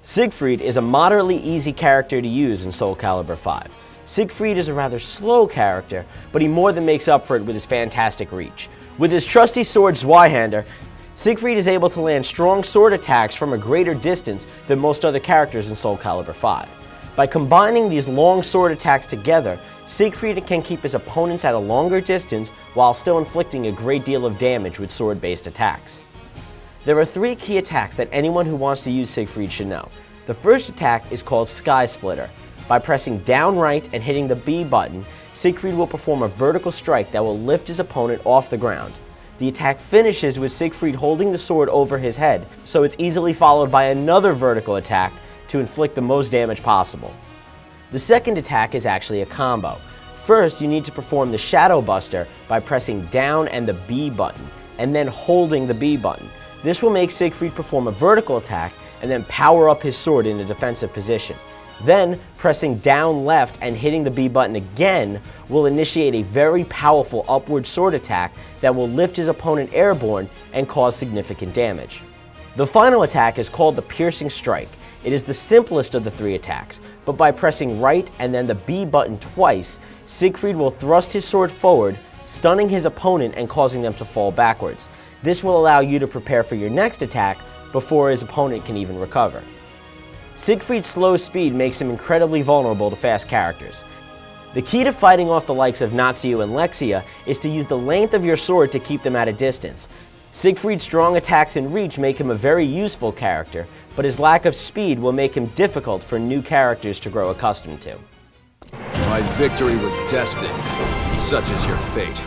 Siegfried is a moderately easy character to use in Soul Calibur 5. Siegfried is a rather slow character, but he more than makes up for it with his fantastic reach. With his trusty sword Zweihander, Siegfried is able to land strong sword attacks from a greater distance than most other characters in Soul Calibur 5. By combining these long sword attacks together, Siegfried can keep his opponents at a longer distance while still inflicting a great deal of damage with sword-based attacks. There are 3 key attacks that anyone who wants to use Siegfried should know. The first attack is called Sky Splitter. By pressing down right and hitting the B button, Siegfried will perform a vertical strike that will lift his opponent off the ground. The attack finishes with Siegfried holding the sword over his head, so it's easily followed by another vertical attack to inflict the most damage possible. The second attack is actually a combo. First, you need to perform the Shadow Buster by pressing down and the B button, and then holding the B button. This will make Siegfried perform a vertical attack and then power up his sword in a defensive position. Then, pressing down left and hitting the B button again will initiate a very powerful upward sword attack that will lift his opponent airborne and cause significant damage. The final attack is called the Piercing Strike. It is the simplest of the 3 attacks, but by pressing right and then the B button twice, Siegfried will thrust his sword forward, stunning his opponent and causing them to fall backwards. This will allow you to prepare for your next attack before his opponent can even recover. Siegfried's slow speed makes him incredibly vulnerable to fast characters. The key to fighting off the likes of Natsu and Lexia is to use the length of your sword to keep them at a distance. Siegfried's strong attacks and reach make him a very useful character, but his lack of speed will make him difficult for new characters to grow accustomed to. My victory was destined. Such is your fate.